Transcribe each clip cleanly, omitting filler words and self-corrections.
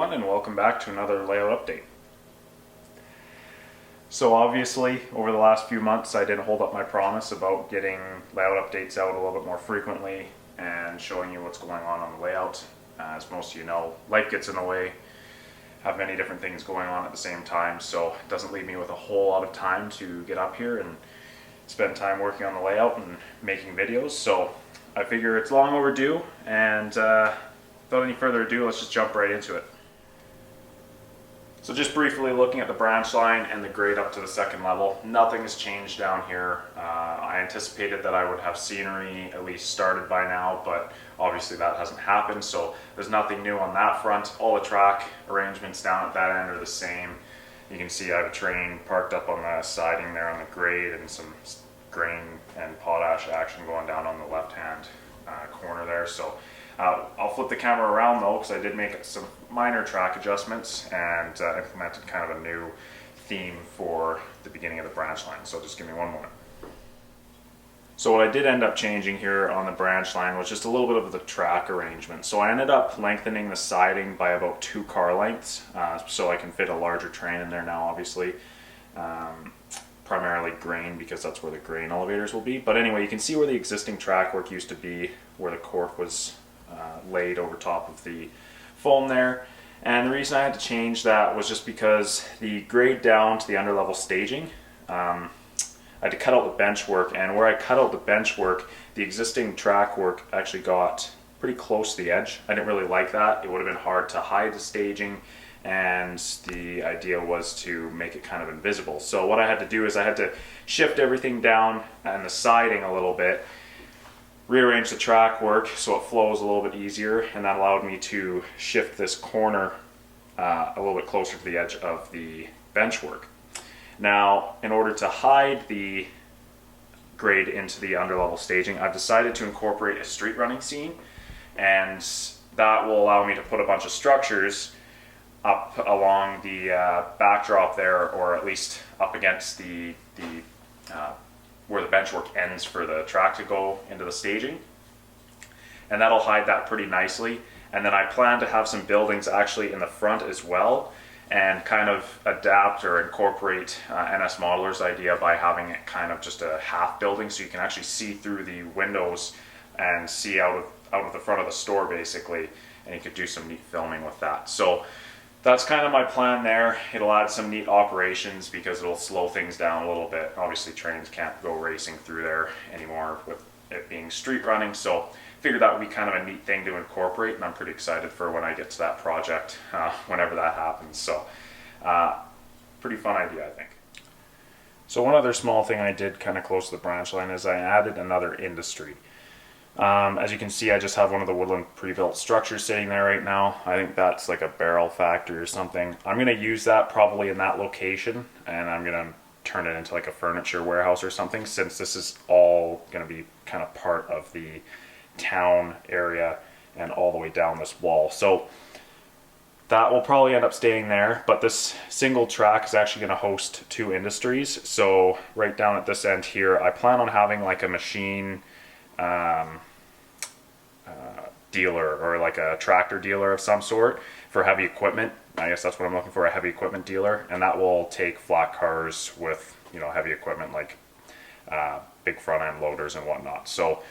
everyone, and welcome back to another layout update. So obviously, over the last few months, I didn't hold up my promise about getting layout updates out a little bit more frequently and showing you what's going on the layout. As most of you know, life gets in the way, have many different things going on at the same time, so it doesn't leave me with a whole lot of time to get up here and spend time working on the layout and making videos. So I figure it's long overdue, and without any further ado, let's just jump right into it. So just briefly looking at the branch line and the grade up to the second level, nothing has changed down here. I anticipated that I would have scenery at least started by now, but obviously that hasn't happened, so there's nothing new on that front. All the track arrangements down at that end are the same. You can see I have a train parked up on the siding there on the grade and some grain and potash action going down on the left-hand corner there. So I'll flip the camera around though, because I did make some minor track adjustments and implemented kind of a new theme for the beginning of the branch line. So just give me one moment. So what I did end up changing here on the branch line was just a little bit of the track arrangement. So I ended up lengthening the siding by about 2 car lengths, so I can fit a larger train in there now, obviously. Primarily grain, because that's where the grain elevators will be. But anyway, you can see where the existing track work used to be, where the cork was laid over top of the foam there. And the reason I had to change that was just because the grade down to the underlevel staging, I had to cut out the bench work, and where I cut out the bench work, the existing track work actually got pretty close to the edge. I didn't really like that. It would have been hard to hide the staging, and the idea was to make it kind of invisible. So what I had to do is I had to shift everything down and the siding a little bit, rearrange the track work so it flows a little bit easier, and that allowed me to shift this corner a little bit closer to the edge of the bench work. Now, in order to hide the grade into the underlevel staging, I've decided to incorporate a street running scene, and that will allow me to put a bunch of structures up along the backdrop there, or at least up against the where the bench work ends for the track to go into the staging, and that'll hide that pretty nicely. And then I plan to have some buildings actually in the front as well, and kind of adapt or incorporate NS Modeler's idea by having it kind of just a half building, so you can actually see through the windows and see out of the front of the store basically, and you could do some neat filming with that. So that's kind of my plan there. It'll add some neat operations because it'll slow things down a little bit. Obviously trains can't go racing through there anymore with it being street running, so figured that would be kind of a neat thing to incorporate, and I'm pretty excited for when I get to that project, whenever that happens. So pretty fun idea, I think. So one other small thing I did kind of close to the branch line is I added another industry. As you can see, I just have one of the Woodland pre-built structures sitting there right now. I think that's like a barrel factory or something. I'm going to use that probably in that location, and I'm going to turn it into like a furniture warehouse or something, since this is all going to be kind of part of the town area and all the way down this wall. So that will probably end up staying there, but this single track is actually going to host 2 industries. So right down at this end here, I plan on having like a machine dealer, or like a tractor dealer of some sort for heavy equipment. I guess that's what I'm looking for, a heavy equipment dealer, and that will take flat cars with, you know, heavy equipment like big front end loaders and whatnot. So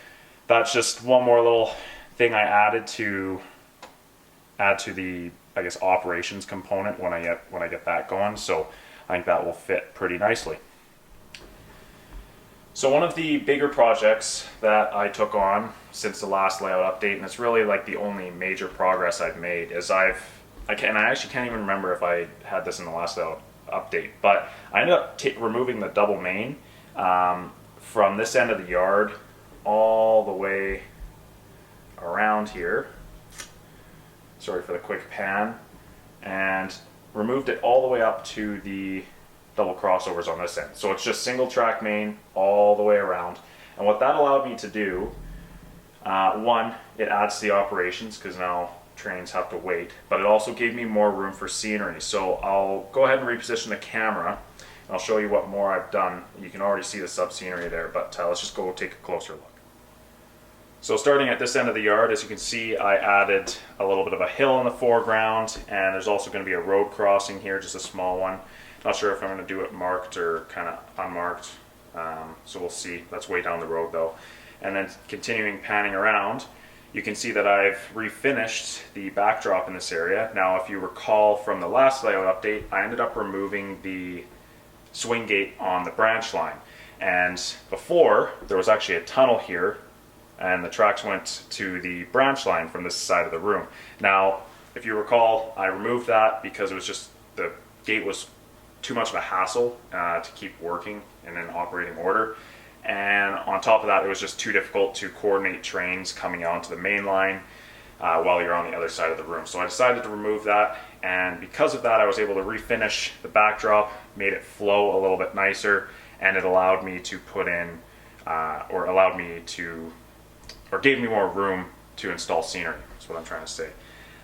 that's just one more little thing I added to add to the, I guess, operations component when I get that going. So I think that will fit pretty nicely. So one of the bigger projects that I took on since the last layout update, and it's really like the only major progress I've made, is I actually can't even remember if I had this in the last layout update, but I ended up removing the double main from this end of the yard all the way around here. Sorry for the quick pan. And removed it all the way up to the double crossovers on this end. So it's just single track main all the way around. And what that allowed me to do, one, it adds to the operations because now trains have to wait, but it also gave me more room for scenery. So I'll go ahead and reposition the camera, and I'll show you what more I've done. You can already see the sub scenery there, but let's just go take a closer look. So starting at this end of the yard, as you can see, I added a little bit of a hill in the foreground, and there's also going to be a road crossing here, just a small one. Not sure if I'm going to do it marked or kind of unmarked, so we'll see. That's way down the road though. And then continuing panning around, you can see that I've refinished the backdrop in this area. Now, if you recall from the last layout update, I ended up removing the swing gate on the branch line. And before, there was actually a tunnel here, and the tracks went to the branch line from this side of the room. Now, if you recall, I removed that because it was just, the gate was too much of a hassle to keep working and in operating order. And on top of that, it was just too difficult to coordinate trains coming onto the main line while you're on the other side of the room. So I decided to remove that, and because of that, I was able to refinish the backdrop, made it flow a little bit nicer, and it allowed me to put in, or gave me more room to install scenery. That's what I'm trying to say.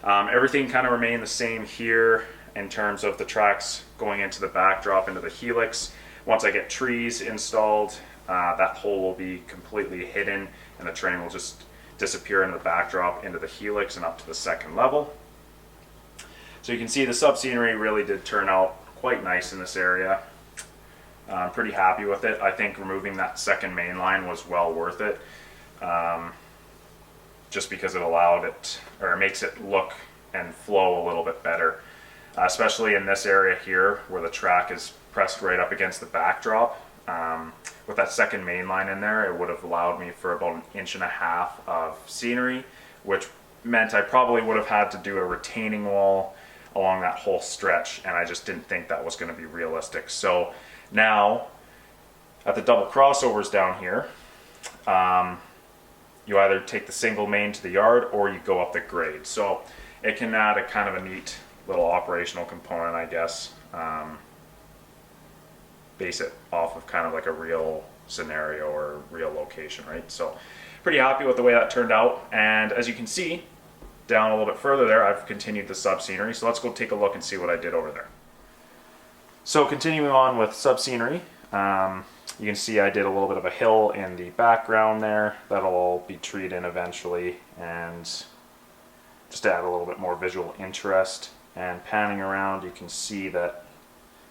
Everything kind of remained the same here in terms of the tracks going into the backdrop, into the helix. Once I get trees installed, that hole will be completely hidden, and the train will just disappear into the backdrop, into the helix, and up to the second level. So you can see the sub-scenery really did turn out quite nice in this area. I'm pretty happy with it. I think removing that second main line was well worth it, just because it allowed it, or it makes it look and flow a little bit better, especially in this area here where the track is pressed right up against the backdrop. With that second main line in there, it would have allowed me for about 1.5 inches of scenery, which meant I probably would have had to do a retaining wall along that whole stretch, and I just didn't think that was going to be realistic. So now, at the double crossovers down here, you either take the single main to the yard or you go up the grade. So it can add a kind of a neat little operational component, I guess. Base it off of kind of like a real scenario or real location, right? So pretty happy with the way that turned out. And as you can see, down a little bit further there, I've continued the sub-scenery. So let's go take a look and see what I did over there. So continuing on with sub-scenery, you can see I did a little bit of a hill in the background there. That'll all be treed in eventually, and just to add a little bit more visual interest. And panning around, you can see that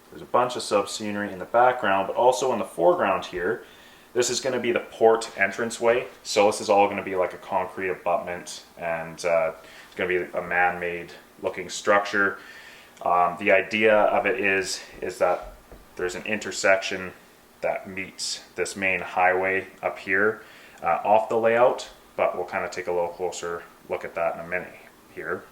there's a bunch of sub-scenery in the background, but also in the foreground here, this is going to be the port entranceway. So this is all going to be like a concrete abutment, and it's going to be a man-made looking structure. The idea of it is that there's an intersection that meets this main highway up here off the layout, but we'll kind of take a little closer look at that in a minute here.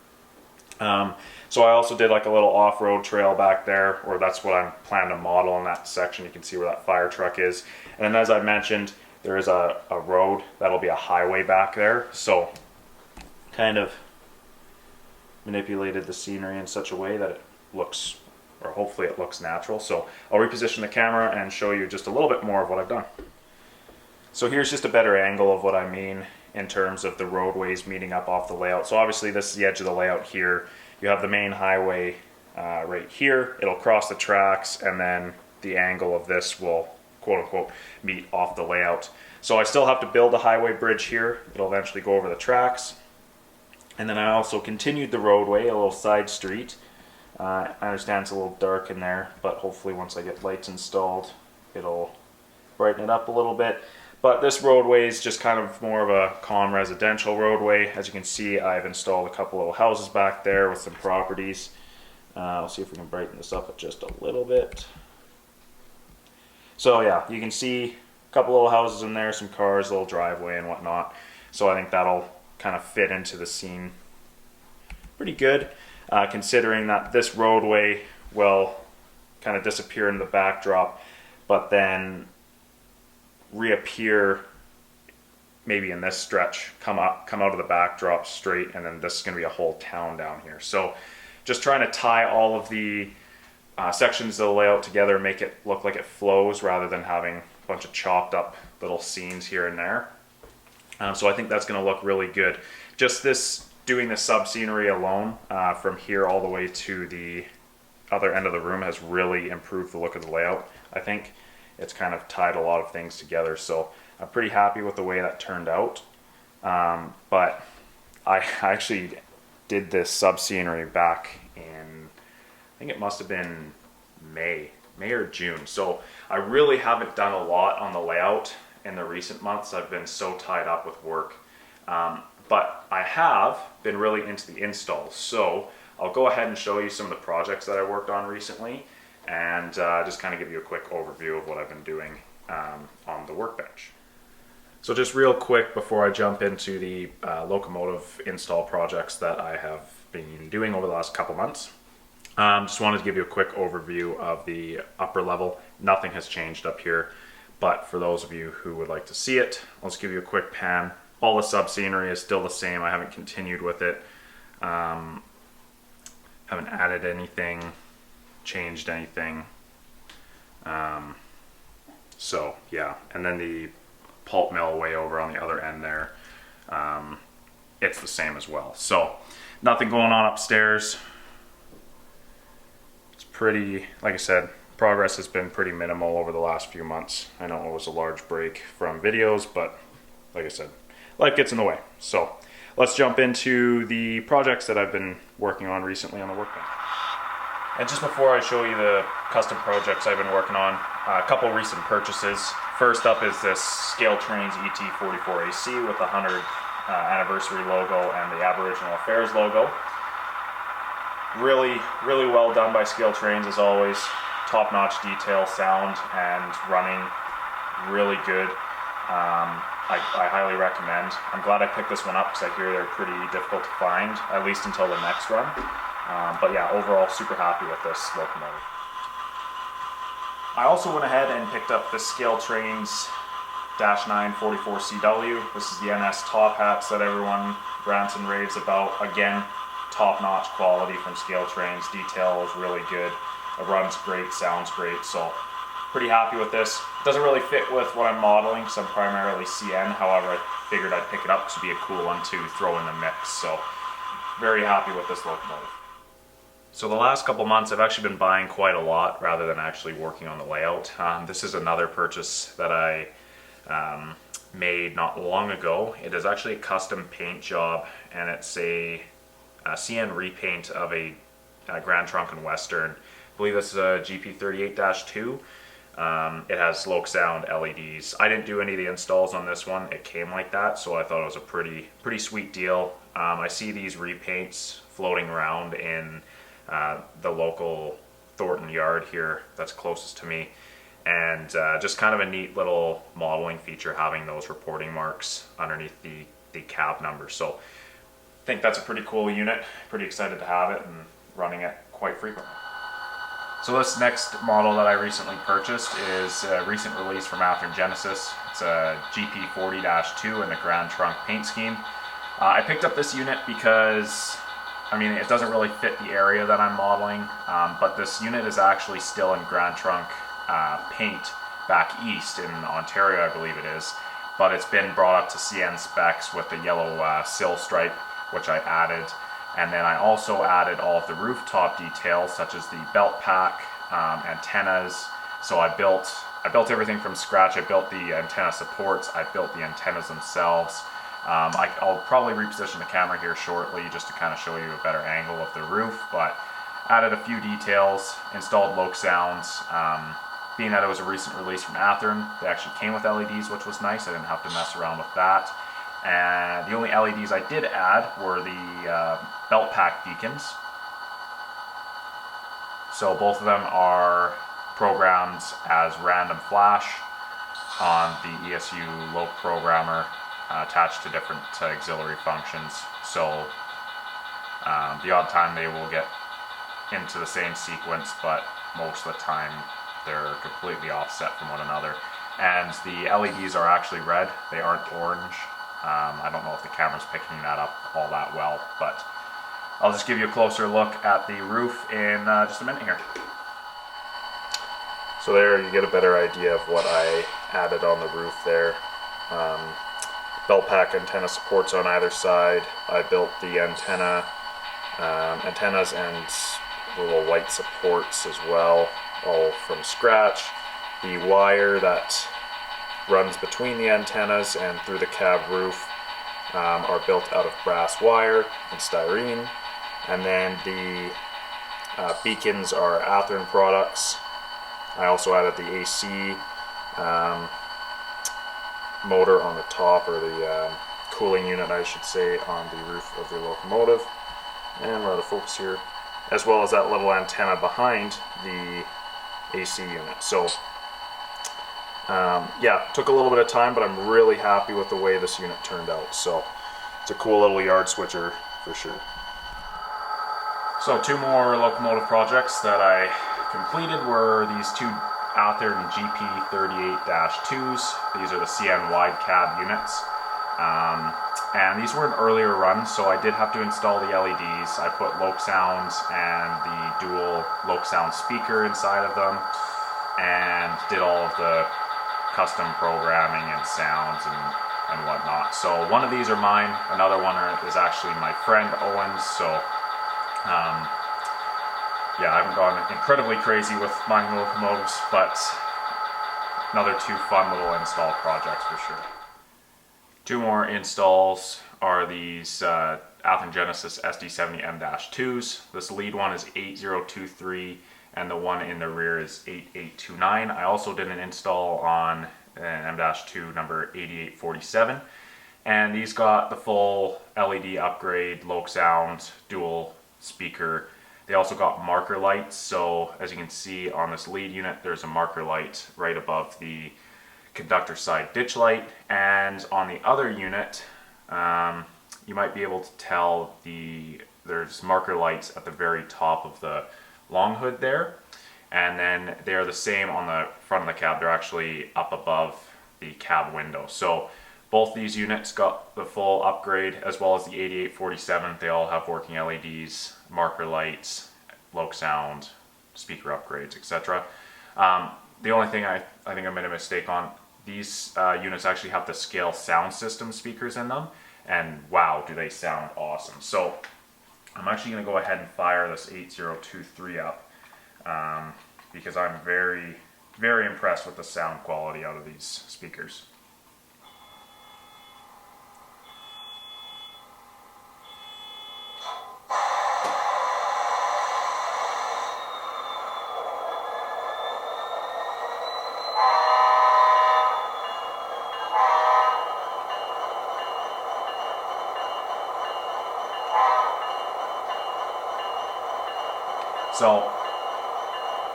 So I also did like a little off-road trail back there, or that's what I'm planning to model in that section. You can see where that fire truck is. And then as I mentioned, there is a road that'll be a highway back there. So kind of manipulated the scenery in such a way that it looks, or hopefully it looks natural. So I'll reposition the camera and show you just a little bit more of what I've done. So here's just a better angle of what I mean in terms of the roadways meeting up off the layout. So obviously this is the edge of the layout here. You have the main highway right here. It'll cross the tracks, and then the angle of this will quote unquote meet off the layout. So I still have to build a highway bridge here. It'll eventually go over the tracks. And then I also continued the roadway, a little side street. I understand it's a little dark in there, but hopefully once I get lights installed, it'll brighten it up a little bit. But this roadway is just kind of more of a calm residential roadway. As you can see, I've installed a couple little houses back there with some properties. I'll see if we can brighten this up just a little bit. So yeah, you can see a couple little houses in there, some cars, a little driveway and whatnot. So I think that'll kind of fit into the scene pretty good, considering that this roadway will kind of disappear in the backdrop, but then reappear maybe in this stretch, come out of the backdrop straight, and then this is going to be a whole town down here. So just trying to tie all of the sections of the layout together, make it look like it flows rather than having a bunch of chopped up little scenes here and there. So I think that's going to look really good. Just doing the sub-scenery alone from here all the way to the other end of the room has really improved the look of the layout. I think it's kind of tied a lot of things together, so I'm pretty happy with the way that turned out. But I actually did this sub-scenery back in, I think it must have been May or June. So I really haven't done a lot on the layout in the recent months. I've been so tied up with work. But I have been really into the installs. So I'll go ahead and show you some of the projects that I worked on recently, and just kind of give you a quick overview of what I've been doing on the workbench. So just real quick before I jump into the locomotive install projects that I have been doing over the last couple months, just wanted to give you a quick overview of the upper level. Nothing has changed up here, but for those of you who would like to see it, I'll just give you a quick pan. All the sub-scenery is still the same. I haven't continued with it. Haven't added anything, changed anything. So yeah, and then the pulp mill way over on the other end there, it's the same as well. So nothing going on upstairs. It's pretty, like I said, progress has been pretty minimal over the last few months. I know it was a large break from videos, but like I said, life gets in the way. So let's jump into the projects that I've been working on recently on the workbench. And just before I show you the custom projects I've been working on, a couple recent purchases. First up is this Scale Trains ET44AC with the 100th anniversary logo and the Aboriginal Affairs logo. Really well done by Scale Trains as always. Top-notch detail, sound, and running. Really good. I highly recommend. I'm glad I picked this one up because I hear they're pretty difficult to find, at least until the next run. But yeah, overall super happy with this locomotive. I also went ahead and picked up the Scale Trains -9 44CW. This is the NS top hats that everyone rants and raves about. Again, top-notch quality from Scale Trains. Detail is really good. It runs great, sounds great, so pretty happy with this. It doesn't really fit with what I'm modeling because I'm primarily CN. However, I figured I'd pick it up because it'd be a cool one to throw in the mix. So very happy with this locomotive. So the last couple months I've actually been buying quite a lot rather than actually working on the layout. This is another purchase that I made not long ago. It is actually a custom paint job, and it's a CN repaint of a Grand Trunk and Western. I believe this is a GP38-2. It has Loke Sound LEDs. I didn't do any of the installs on this one. It came like that, so I thought it was a pretty sweet deal. I see these repaints floating around in the local Thornton yard here that's closest to me, and just kind of a neat little modeling feature having those reporting marks underneath the cab number. So I think that's a pretty cool unit. Pretty excited to have it and running it quite frequently. So this next model that I recently purchased is a recent release from Athearn Genesis. It's a GP40-2 in the Grand Trunk paint scheme. I picked up this unit because, I mean, it doesn't really fit the area that I'm modeling, but this unit is actually still in Grand Trunk paint back east in Ontario, I believe it is, but it's been brought up to CN specs with the yellow sill stripe, which I added. And then I also added all of the rooftop details, such as the belt pack, antennas. So I built everything from scratch. I built the antenna supports. I built the antennas themselves. I'll probably reposition the camera here shortly just to kind of show you a better angle of the roof, but added a few details, installed Loke Sounds. Being that it was a recent release from Athearn, they actually came with LEDs, which was nice. I didn't have to mess around with that. And the only LEDs I did add were the belt pack beacons. So both of them are programmed as random flash on the ESU Loke programmer attached to different auxiliary functions. So the odd time they will get into the same sequence, but most of the time they're completely offset from one another. And the LEDs are actually red, they aren't orange. I don't know if the camera's picking that up all that well, but I'll just give you a closer look at the roof in just a minute here. So there you get a better idea of what I added on the roof there. Belt pack antenna supports on either side. I built the antennas and little white supports as well, all from scratch. The wire that runs between the antennas and through the cab roof are built out of brass wire and styrene. And then the beacons are Athearn products. I also added the AC motor on the top, or the cooling unit I should say, on the roof of the locomotive. And we're out of focus here. As well as that little antenna behind the AC unit. So yeah, took a little bit of time, but I'm really happy with the way this unit turned out. So it's a cool little yard switcher for sure. So 2 more locomotive projects that I completed were these 2 Athearn GP38-2s. These are the CN wide cab units. And these were an earlier run, so I did have to install the LEDs. I put Loc Sounds and the dual Loc Sound speaker inside of them, and did all of the custom programming and sounds and whatnot. So one of these are mine, another one is actually my friend Owen's. So yeah, I haven't gone incredibly crazy with mining locomotives, but another 2 fun little install projects for sure. 2 more installs are these Athearn Genesis SD70M-2s. This lead one is 8023 and the one in the rear is 8829. I also did an install on an M-2 number 8847, and these got the full LED upgrade, Loc Sound, dual speaker. They also got marker lights, so as you can see on this lead unit, there's a marker light right above the conductor side ditch light, and on the other unit you might be able to tell there's marker lights at the very top of the long hood there, and then they're the same on the front of the cab. They're actually up above the cab window. So both these units got the full upgrade, as well as the 8847. They all have working LEDs, marker lights, Loc Sound, speaker upgrades, etc. The only thing I think I made a mistake on, these units actually have the scale sound system speakers in them, and wow, do they sound awesome. So I'm actually going to go ahead and fire this 8023 up because I'm very, very impressed with the sound quality out of these speakers. So,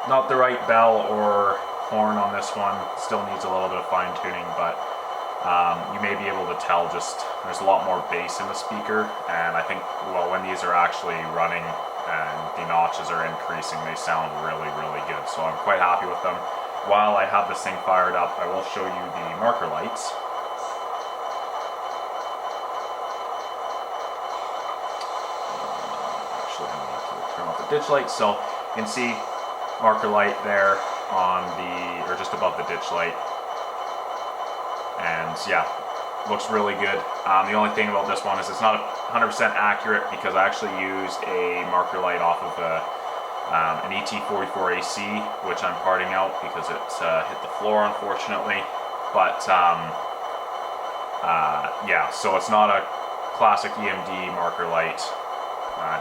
not the right bell or horn on this one, still needs a little bit of fine tuning, but you may be able to tell just there's a lot more bass in the speaker, and I think, well, when these are actually running and the notches are increasing, they sound really, really good. So I'm quite happy with them. While I have this thing fired up, I will show you the marker lights. Turn off the ditch light, so you can see marker light there on the, or just above the ditch light, and yeah, looks really good. The only thing about this one is it's not 100% accurate because I actually used a marker light off of an ET44AC, which I'm parting out because it hit the floor unfortunately, but yeah, so it's not a classic EMD marker light.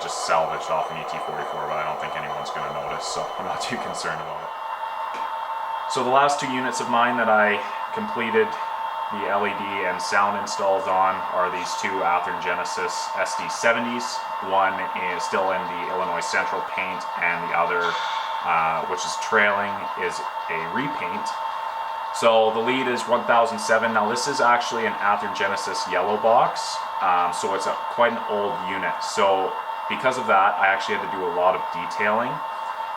Just salvaged off an ET44, but I don't think anyone's going to notice, so I'm not too concerned about it. So the last 2 units of mine that I completed the LED and sound installs on are these 2 Athearn Genesis SD70s. One is still in the Illinois Central paint, and the other, which is trailing, is a repaint. So the lead is 1007. Now this is actually an Athearn Genesis yellow box, so it's quite an old unit. So because of that, I actually had to do a lot of detailing.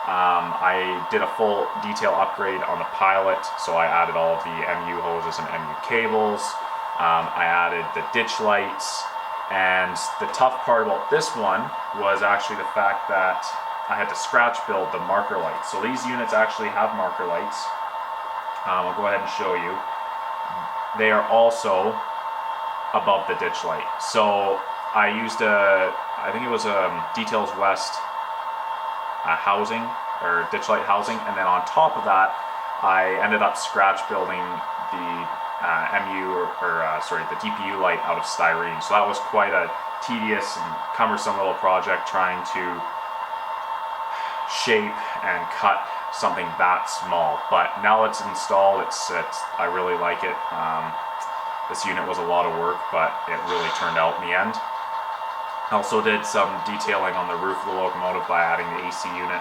I did a full detail upgrade on the pilot, so I added all of the MU hoses and MU cables. I added the ditch lights, and the tough part about this one was actually the fact that I had to scratch build the marker lights. So these units actually have marker lights. I'll go ahead and show you. They are also above the ditch light. So I used I think it was a Details West housing, or ditch light housing, and then on top of that I ended up scratch building the the DPU light out of styrene. So that was quite a tedious and cumbersome little project trying to shape and cut something that small. But now it's installed, I really like it. This unit was a lot of work, but it really turned out in the end. I also did some detailing on the roof of the locomotive by adding the AC unit,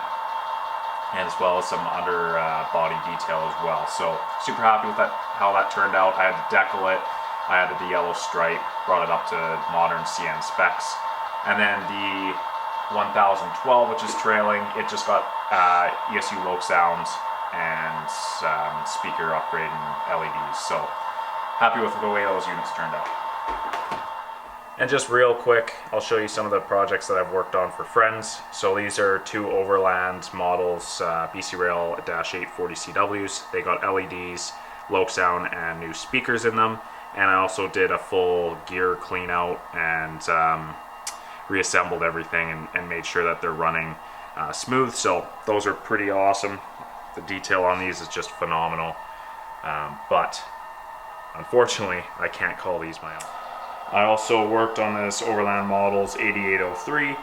and as well as some body detail as well. So super happy with how that turned out. I had to decal it, I added the yellow stripe, brought it up to modern CN specs, and then the 1012, which is trailing, it just got ESU Loc sound and speaker upgrade and LEDs. So happy with the way those units turned out. And just real quick, I'll show you some of the projects that I've worked on for friends. So these are two Overland models, BC Rail -840 CWs. They got LEDs, Loc sound, and new speakers in them. And I also did a full gear clean out and reassembled everything and made sure that they're running smooth. So those are pretty awesome. The detail on these is just phenomenal. But unfortunately, I can't call these my own. I also worked on this Overland Models 8803.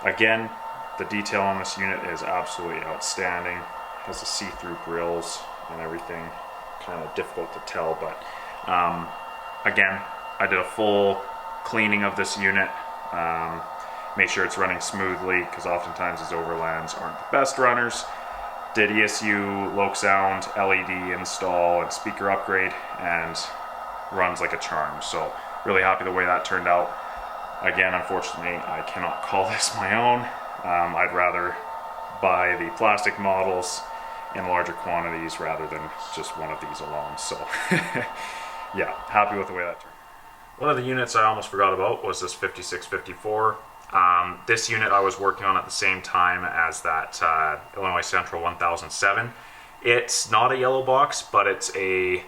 Again, the detail on this unit is absolutely outstanding. It has the see-through grills and everything. Kind of difficult to tell, but again, I did a full cleaning of this unit. Make sure it's running smoothly, because oftentimes these Overlands aren't the best runners. Did ESU, Loc sound, LED install, and speaker upgrade, and runs like a charm. So really happy the way that turned out. Again, unfortunately, I cannot call this my own. I'd rather buy the plastic models in larger quantities rather than just one of these alone. So yeah, happy with the way that turned out. One of the units I almost forgot about was this 5654. This unit I was working on at the same time as that Illinois Central 1007. It's not a yellow box, but it's a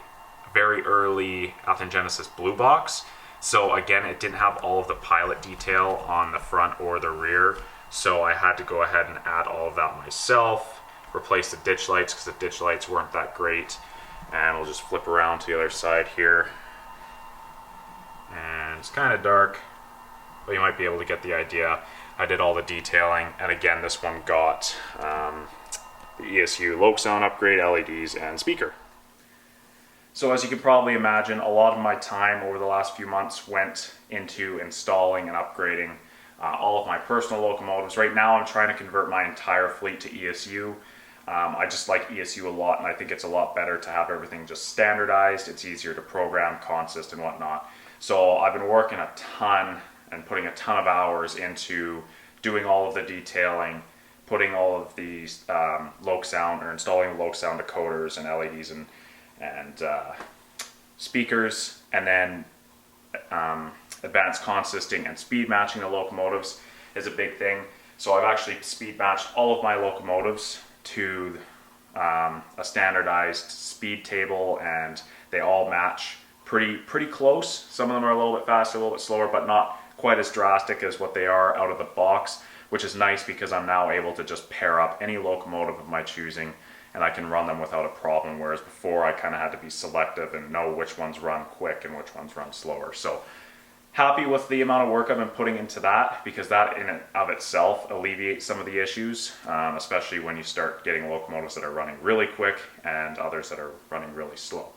very early Athenegenesis blue box. So again, it didn't have all of the pilot detail on the front or the rear. So I had to go ahead and add all of that myself, replace the ditch lights because the ditch lights weren't that great. And we'll just flip around to the other side here. And it's kind of dark, but you might be able to get the idea. I did all the detailing, and again, this one got the ESU Loc sound upgrade, LEDs, and speaker. So as you can probably imagine, a lot of my time over the last few months went into installing and upgrading all of my personal locomotives. Right now I'm trying to convert my entire fleet to ESU. I just like ESU a lot, and I think it's a lot better to have everything just standardized. It's easier to program, consist, and whatnot. So I've been working a ton and putting a ton of hours into doing all of the detailing, putting all of these Loc sound, or installing Loc sound decoders and LEDs and speakers, and then advanced consisting and speed matching the locomotives is a big thing. So I've actually speed matched all of my locomotives to a standardized speed table, and they all match pretty close. Some of them are a little bit faster, a little bit slower, but not quite as drastic as what they are out of the box, which is nice because I'm now able to just pair up any locomotive of my choosing and I can run them without a problem, whereas before I kind of had to be selective and know which ones run quick and which ones run slower. So happy with the amount of work I've been putting into that, because that in and of itself alleviates some of the issues, especially when you start getting locomotives that are running really quick and others that are running really slow.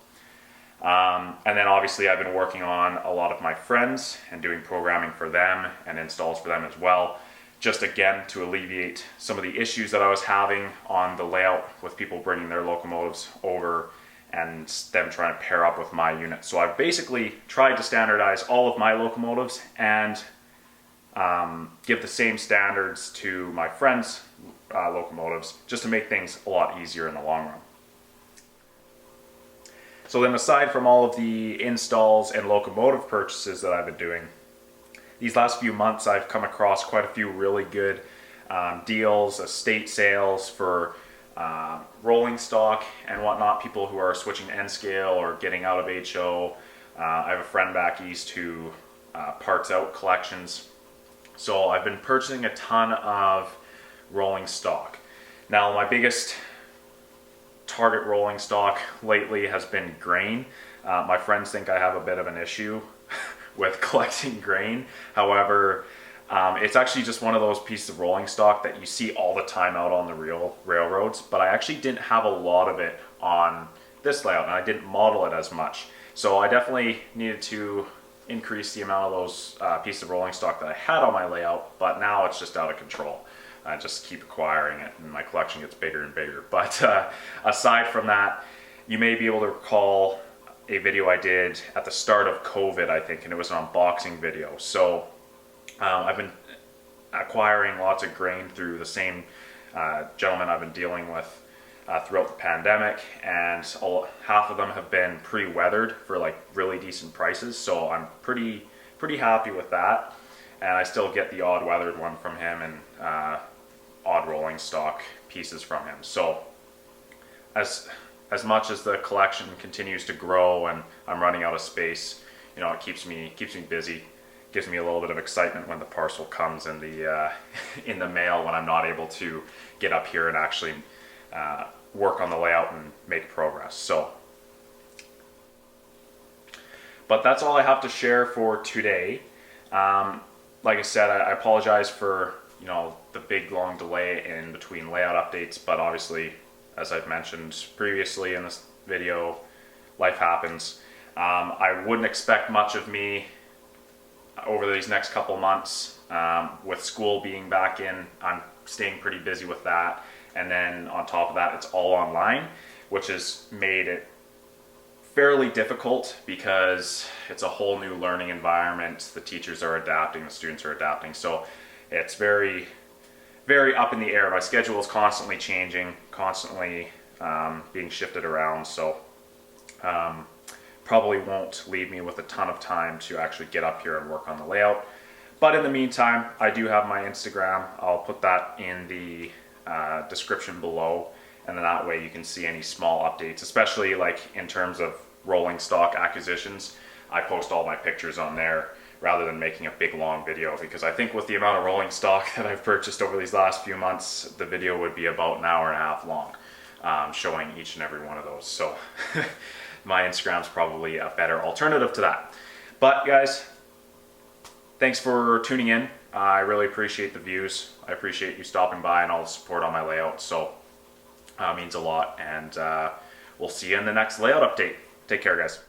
And then obviously I've been working on a lot of my friends and doing programming for them and installs for them as well, just again to alleviate some of the issues that I was having on the layout with people bringing their locomotives over and them trying to pair up with my unit. So I've basically tried to standardize all of my locomotives and give the same standards to my friends' locomotives, just to make things a lot easier in the long run. So then, aside from all of the installs and locomotive purchases that I've been doing, these last few months I've come across quite a few really good deals, estate sales for rolling stock and whatnot, people who are switching to N-scale or getting out of HO. I have a friend back east who parts out collections. So I've been purchasing a ton of rolling stock. Now my biggest target rolling stock lately has been grain. My friends think I have a bit of an issue with collecting grain. However, it's actually just one of those pieces of rolling stock that you see all the time out on the railroads, but I actually didn't have a lot of it on this layout, and I didn't model it as much. So I definitely needed to increase the amount of those pieces of rolling stock that I had on my layout, but now it's just out of control. I just keep acquiring it, and my collection gets bigger and bigger. But aside from that, you may be able to recall a video I did at the start of COVID, I think, and it was an unboxing video. So I've been acquiring lots of grain through the same gentleman I've been dealing with throughout the pandemic, and half of them have been pre-weathered for like really decent prices. So I'm pretty happy with that, and I still get the odd weathered one from him and odd rolling stock pieces from him. So as much as the collection continues to grow and I'm running out of space, you know, it keeps me busy. Gives me a little bit of excitement when the parcel comes in the in the mail, when I'm not able to get up here and actually work on the layout and make progress. So, but that's all I have to share for today. Like I said, I apologize for, you know, the big long delay in between layout updates, but obviously, as I've mentioned previously in this video, life happens. I wouldn't expect much of me over these next couple months. With school being back in, I'm staying pretty busy with that. And then on top of that, it's all online, which has made it fairly difficult because it's a whole new learning environment. The teachers are adapting, the students are adapting. So it's very, very up in the air. My schedule is constantly changing, constantly being shifted around. So probably won't leave me with a ton of time to actually get up here and work on the layout. But in the meantime, I do have my Instagram. I'll put that in the description below, and then that way you can see any small updates, especially like in terms of rolling stock acquisitions. I post all my pictures on there rather than making a big long video, because I think with the amount of rolling stock that I've purchased over these last few months, the video would be about an hour and a half long, showing each and every one of those. So my Instagram's probably a better alternative to that. But guys, thanks for tuning in. I really appreciate the views. I appreciate you stopping by and all the support on my layout. So it means a lot, and we'll see you in the next layout update. Take care, guys.